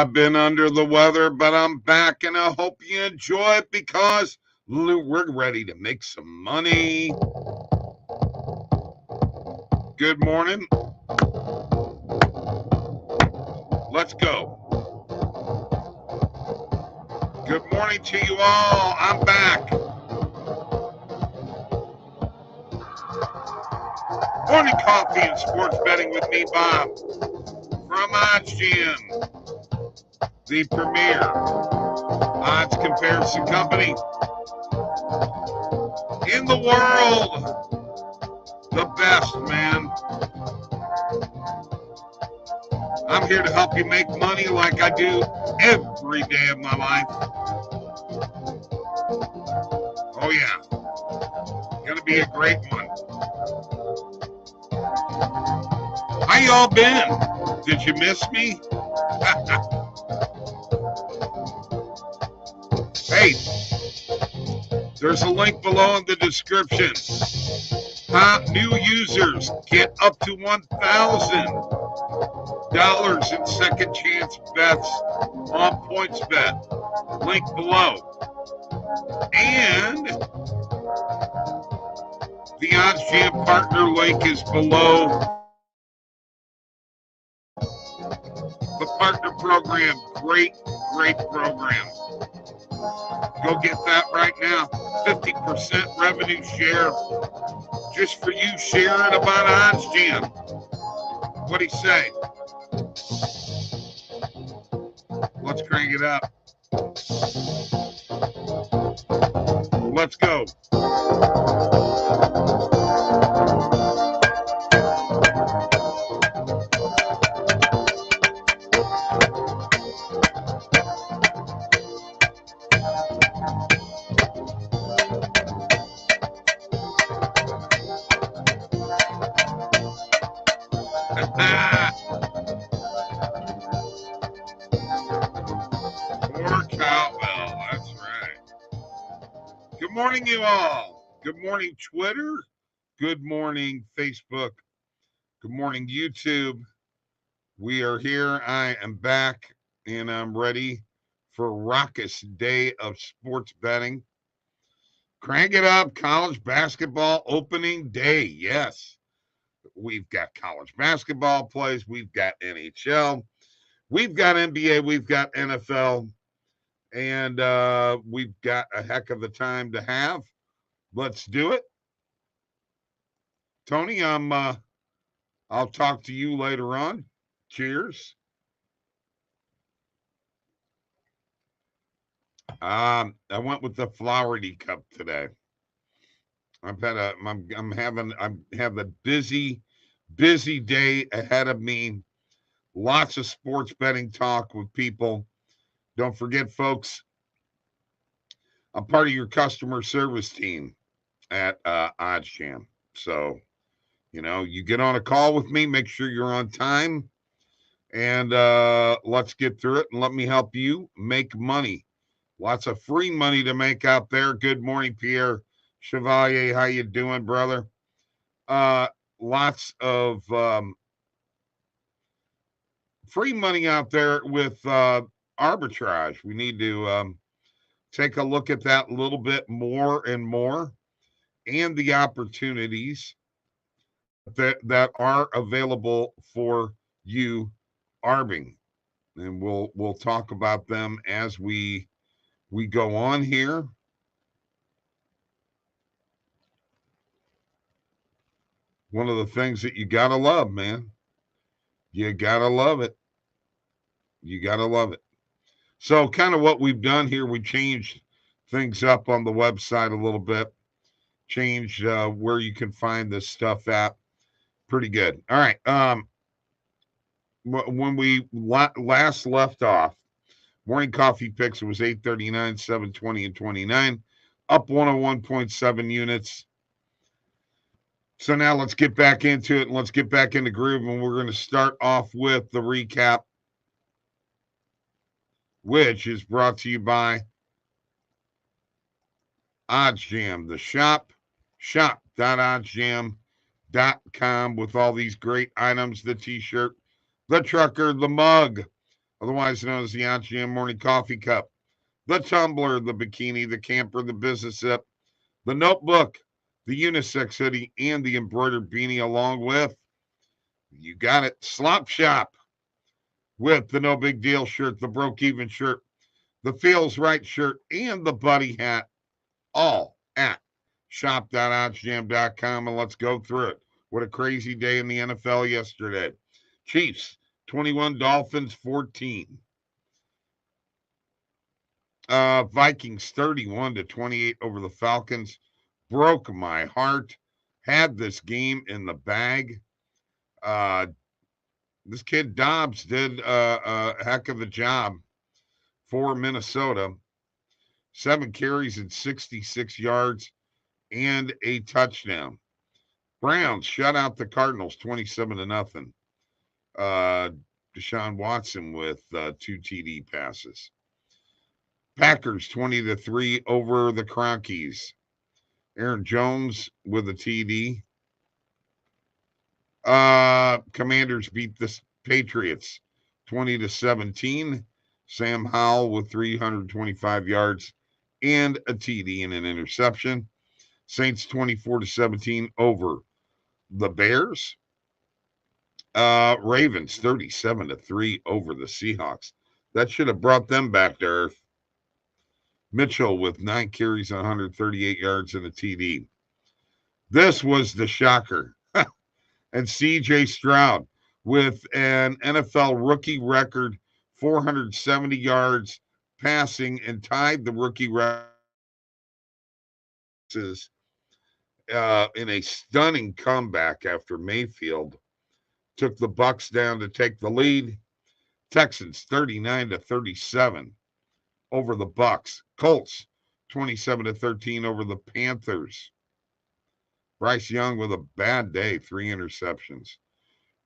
I've been under the weather, but I'm back, and I hope you enjoy it because we're ready to make some money. Good morning. Let's go. Good morning to you all. I'm back. Morning coffee and sports betting with me, Bob, from OddsJam, the premier odds comparison company in the world. The best, man. I'm here to help you make money like I do every day of my life. Oh, yeah. Gonna be a great one. How y'all been? Did you miss me? Hey, there's a link below in the description. Top new users get up to $1,000 in second chance bets on PointsBet. Link below. And the OddsJam partner link is below. The partner program, great program. Go get that right now. 50% revenue share just for you sharing about OddsJam. What do you say? Let's crank it up. Let's go. Poor cowbell, that's right. Good morning, you all. Good morning, Twitter. Good morning, Facebook. Good morning, YouTube. We are here. I am back, and I'm ready for a raucous day of sports betting. Crank it up. College basketball opening day. Yes. We've got college basketball plays. We've got NHL. We've got NBA. We've got NFL. And we've got a heck of a time to have. Let's do it. Tony, I'll talk to you later on. Cheers. I went with the Flowery cup today. I have a busy day ahead of me. Lots of sports betting talk with people. Don't forget, folks, I'm part of your customer service team at OddsJam. So, you get on a call with me, make sure you're on time, and let's get through it, and let me help you make money. Lots of free money to make out there. Good morning, Pierre Chevalier. How you doing, brother? Lots of free money out there with arbitrage. We need to take a look at that a little bit more and more, and the opportunities that are available for you arbing. And we'll talk about them as we go on here. One of the things that you gotta love, man. You gotta love it. You gotta love it. So kind of what we've done here, we changed things up on the website a little bit. Changed where you can find this stuff at. Pretty good. All right. When we last left off, morning coffee picks, it was 839, 720, and 29, up 101.7 units. So now let's get back into it, and let's get back into groove, and we're going to start off with the recap, which is brought to you by OddsJam, the shop.oddsjam.com with all these great items, the t-shirt, the trucker, the mug, otherwise known as the OddsJam Morning Coffee Cup, the tumbler, the bikini, the camper, the business sip, the notebook, the unisex hoodie, and the embroidered beanie, along with, you got it, Slop Shop with the No Big Deal shirt, the Broke Even shirt, the Feels Right shirt, and the Buddy hat, all at shop.oddsjam.com. And let's go through it. What a crazy day in the NFL yesterday. Chiefs 21, Dolphins 14. Vikings 31-28 over the Falcons. Broke my heart. Had this game in the bag. This kid Dobbs did a heck of a job for Minnesota. 7 carries and 66 yards and a touchdown. Browns shut out the Cardinals 27-0. Deshaun Watson with 2 TD passes. Packers 20-3 over the Cronkies. Aaron Jones with a TD. Commanders beat the Patriots 20-17. Sam Howell with 325 yards and a TD and an interception. Saints 24-17 over the Bears. Ravens 37-3 over the Seahawks. That should have brought them back to earth. Mitchell with 9 carries and 138 yards and a TD. This was the shocker. And CJ Stroud with an NFL rookie record, 470 yards passing, and tied the rookie record in a stunning comeback after Mayfield took the Bucs down to take the lead. Texans 39-37 over the Bucs. Colts 27-13 over the Panthers. Bryce Young with a bad day, 3 interceptions.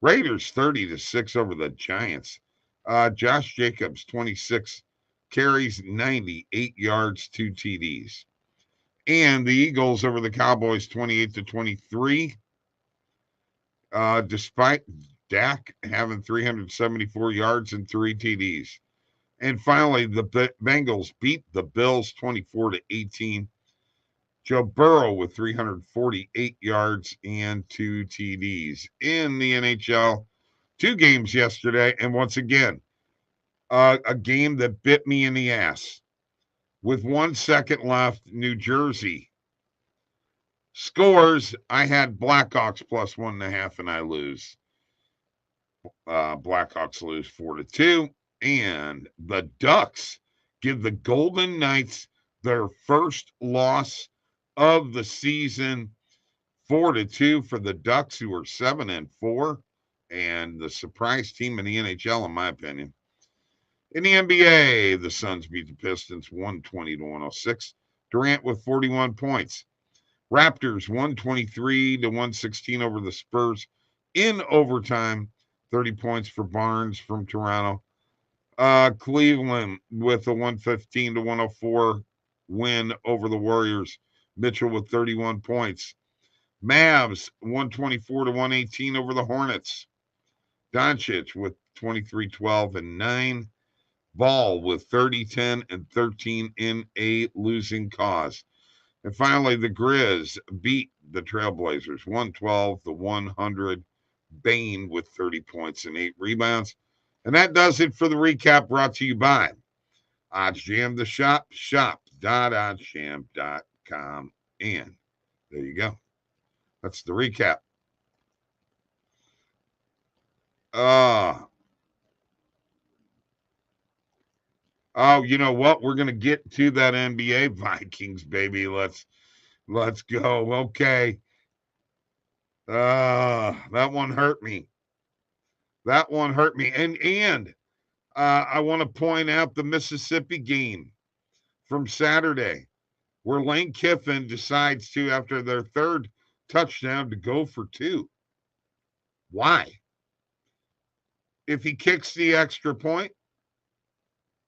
Raiders 30-6 over the Giants. Josh Jacobs 26 carries, 98 yards, 2 TDs. And the Eagles over the Cowboys 28-23. Despite Dak having 374 yards and 3 TDs. And finally, the Bengals beat the Bills 24-18. Joe Burrow with 348 yards and 2 TDs. In the NHL, 2 games yesterday, and once again, a game that bit me in the ass. With 1 second left, New Jersey scores. I had Blackhawks plus 1.5, and I lose. Blackhawks lose 4-2, and the Ducks give the Golden Knights their first loss of the season. 4-2 for the Ducks, who are 7-4, and the surprise team in the NHL, in my opinion. In the NBA, the Suns beat the Pistons 120-106. Durant with 41 points. Raptors 123-116 over the Spurs in overtime. 30 points for Barnes from Toronto. Cleveland with a 115-104 win over the Warriors. Mitchell with 31 points. Mavs 124-118 over the Hornets. Doncic with 23-12-9. Ball with 30-10 and 13 in a losing cause. And finally, the Grizz beat the Trailblazers 112-100. Bane with 30 points and 8 rebounds. And that does it for the recap, brought to you by OddsJam, the shop, shop.oddsjam.com. And there you go. That's the recap. Oh, you know what? We're going to get to that NBA Vikings, baby. Let's go. Okay. That one hurt me. And I want to point out the Mississippi game from Saturday, where Lane Kiffin decides to, after their 3rd touchdown, to go for 2. Why? If he kicks the extra point,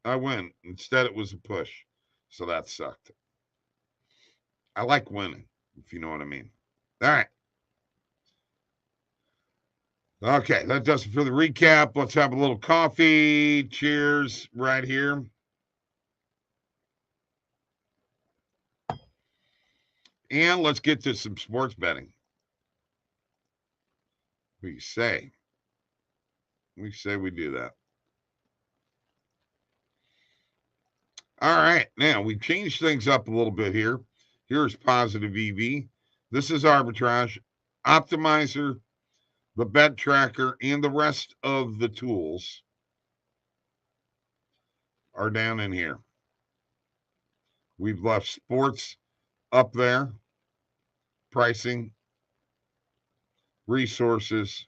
I win. Instead, it was a push. So that sucked. I like winning, if you know what I mean. All right. Okay, that does it for the recap. Let's have a little coffee. Cheers right here. And let's get to some sports betting. We say we do that. All right, now we've changed things up a little bit here. Here's positive EV. This is arbitrage, optimizer, the bet tracker, and the rest of the tools are down in here. We've left sports up there, pricing, resources,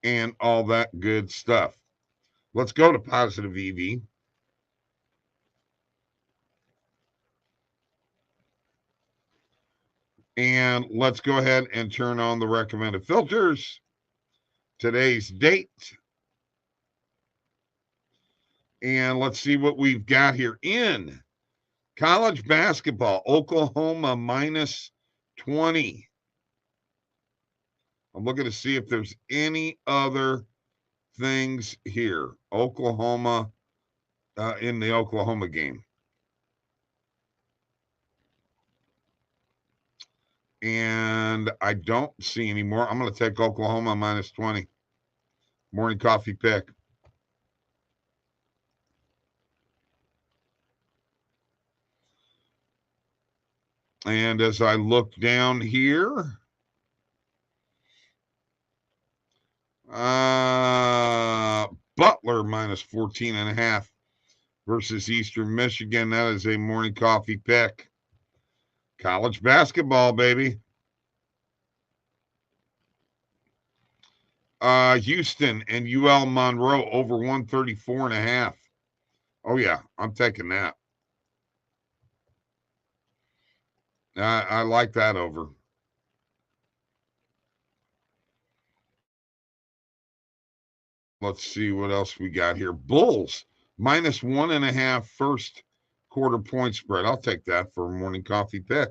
and all that good stuff. Let's go to positive EV. And let's go ahead and turn on the recommended filters. Today's date. And let's see what we've got here in college basketball. Oklahoma minus 20. I'm looking to see if there's any other things here. Oklahoma in the Oklahoma game. And I don't see any more. I'm going to take Oklahoma minus 20. Morning coffee pick. And as I look down here, Butler minus 14.5 versus Eastern Michigan. That is a morning coffee pick. College basketball, baby. Houston and UL Monroe over 134.5. Oh, yeah, I'm taking that. I like that over. Let's see what else we got here. Bulls minus 1.5 first quarter point spread. I'll take that for a morning coffee pick.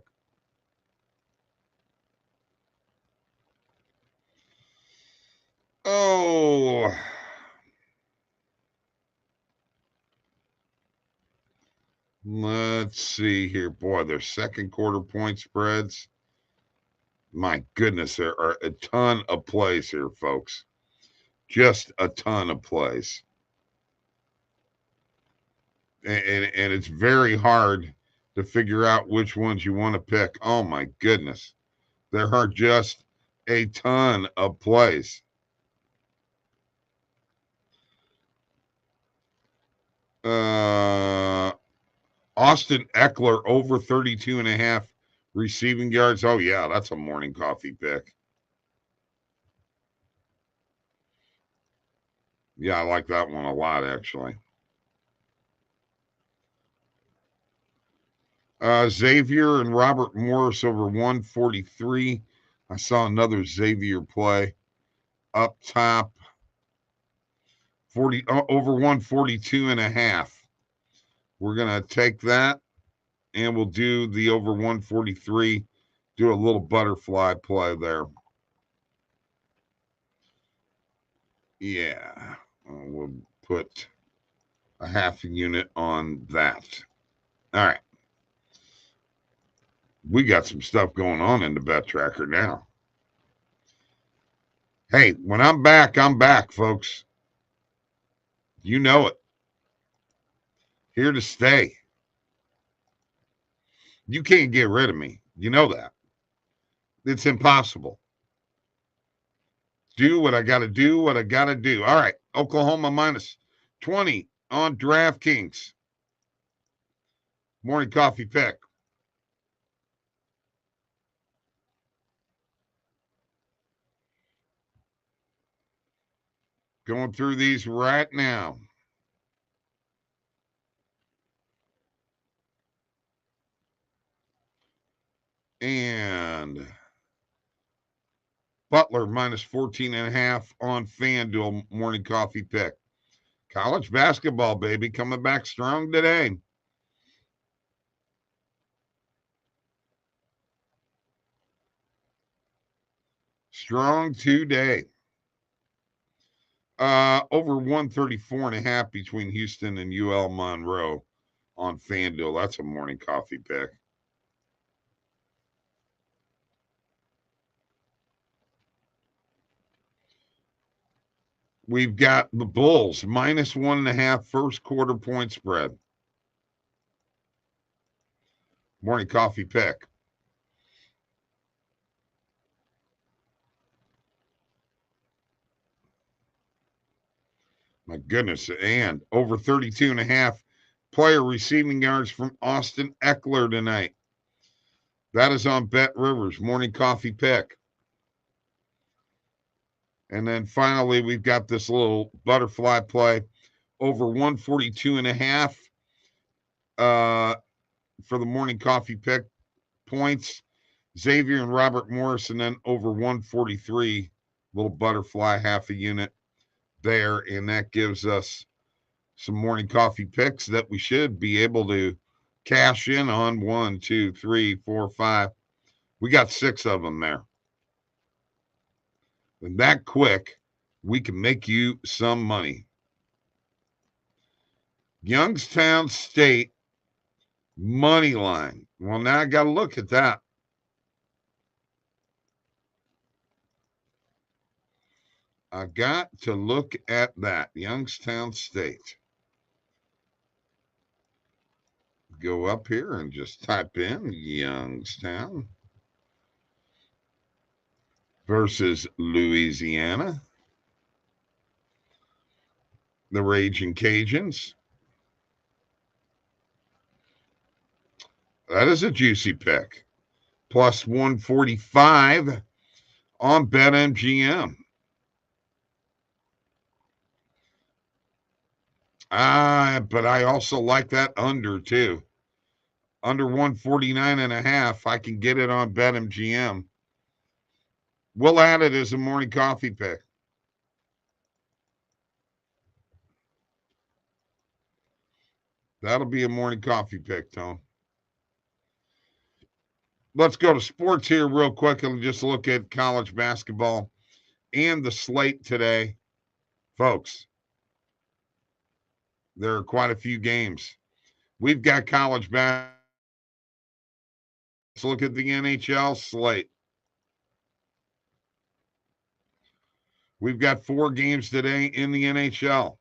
Oh, let's see here. Boy, their second quarter point spreads. My goodness, there are a ton of plays here, folks. Just a ton of plays. And it's very hard to figure out which ones you want to pick. Oh, my goodness. There are just a ton of plays. Austin Eckler over 32.5 receiving yards. Oh, yeah, that's a morning coffee pick. Yeah, I like that one a lot, actually. Xavier and Robert Morris over 143. I saw another Xavier play up top. 40 over 142.5. We're going to take that and we'll do the over 143. Do a little butterfly play there. Yeah, we'll put a half a unit on that. All right. We got some stuff going on in the bet tracker now. Hey, when I'm back, folks. You know it. Here to stay. You can't get rid of me. You know that. It's impossible. Do what I got to do, what I got to do. All right. Oklahoma minus 20 on DraftKings. Morning coffee pick. Going through these right now. And Butler minus 14.5 on FanDuel morning coffee pick. College basketball, baby, coming back strong today. strong today. Over 134.5 between Houston and UL Monroe on FanDuel. That's a morning coffee pick. We've got the Bulls -1.5 first quarter point spread. Morning coffee pick. My goodness. And over 32.5 player receiving yards from Austin Eckler tonight. That is on Bet Rivers. Morning coffee pick. And then finally, we've got this little butterfly play over 142.5 for the morning coffee pick points. Xavier and Robert Morris, and then over 143, little butterfly, half a unit there. And that gives us some morning coffee picks that we should be able to cash in on. 1, 2, 3, 4, 5. We got 6 of them there. And that quick, we can make you some money. Youngstown State money line. Well, now I got to look at that. I got to look at that. Youngstown State. Go up here and just type in Youngstown versus Louisiana. The Raging Cajuns. That is a juicy pick. Plus 145 on BetMGM. But I also like that under too. Under 149.5. I can get it on BetMGM. We'll add it as a morning coffee pick. That'll be a morning coffee pick, Tone. Let's go to sports here real quick and just look at college basketball and the slate today. Folks, there are quite a few games. We've got college basketball. Let's look at the NHL slate. We've got 4 games today in the NHL.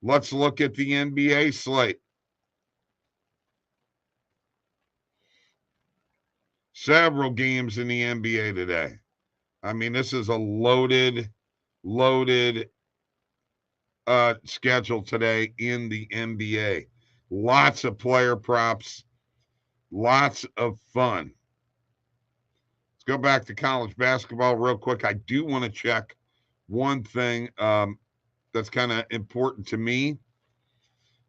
Let's look at the NBA slate. Several games in the NBA today. I mean, this is a loaded schedule today in the NBA. Lots of player props, lots of fun. Let's go back to college basketball real quick. I do want to check one thing that's kind of important to me.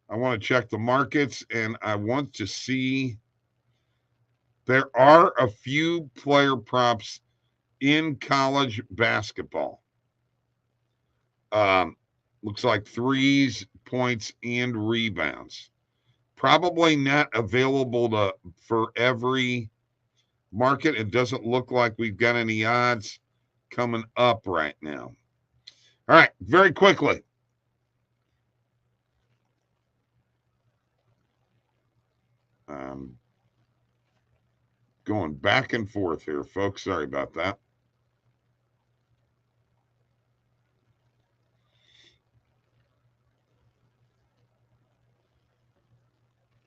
I want to check the markets, and I want to see there are a few player props in college basketball. Looks like threes, points, and rebounds. Probably not available for every market. It doesn't look like we've got any odds coming up right now. All right, very quickly. Going back and forth here, folks. Sorry about that.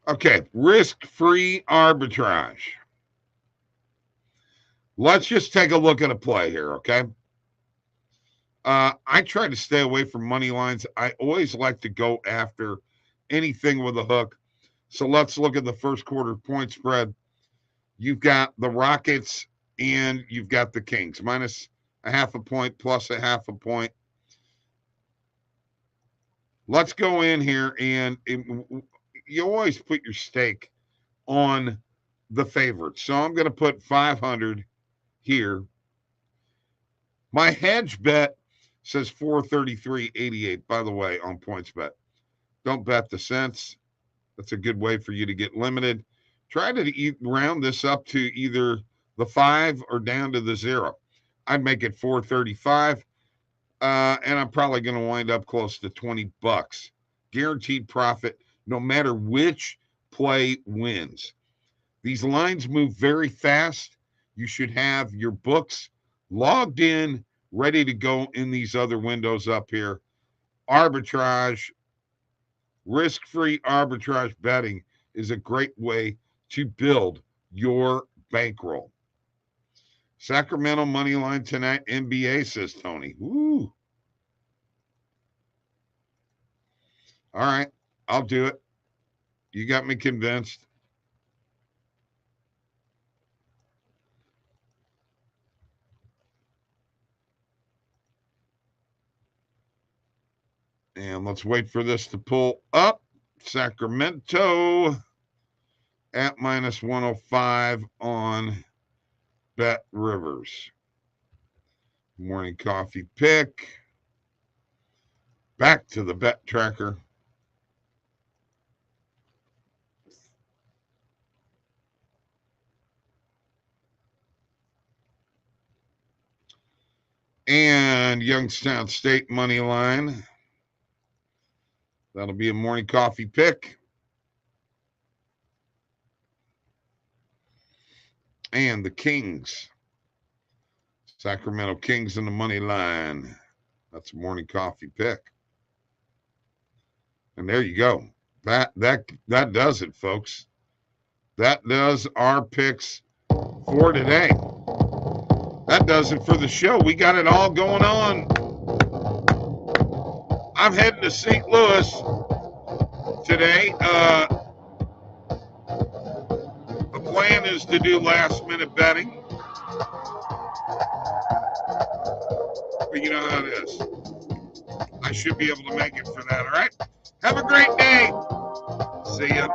Okay, risk-free arbitrage. Let's just take a look at a play here, okay? I try to stay away from money lines. I always like to go after anything with a hook. So let's look at the first quarter point spread. You've got the Rockets and you've got the Kings. -0.5 point, +0.5 point. Let's go in here and you always put your stake on the favorite. So I'm going to put 500 here. My hedge bet says 433.88, by the way, on PointsBet. Don't bet the cents. That's a good way for you to get limited. Try to round this up to either the 5 or down to the 0. I'd make it 435. And I'm probably going to wind up close to $20. Guaranteed profit, no matter which play wins. These lines move very fast. You should have your books logged in, ready to go in these other windows up here. Arbitrage, risk-free arbitrage betting is a great way to build your bankroll. Sacramento money line tonight, NBA, says Tony. Woo. All right, I'll do it. You got me convinced. And let's wait for this to pull up. Sacramento at minus 105 on Bet Rivers. Morning coffee pick. Back to the bet tracker. And Youngstown State money line. That'll be a morning coffee pick. And the Kings. Sacramento Kings in the money line. That's a morning coffee pick. And there you go. That does it, folks. That does our picks for today. That does it for the show. We got it all going on. I'm heading to St. Louis today. The plan is to do last-minute betting. But you know how it is. I should be able to make it for that, all right? Have a great day. See ya.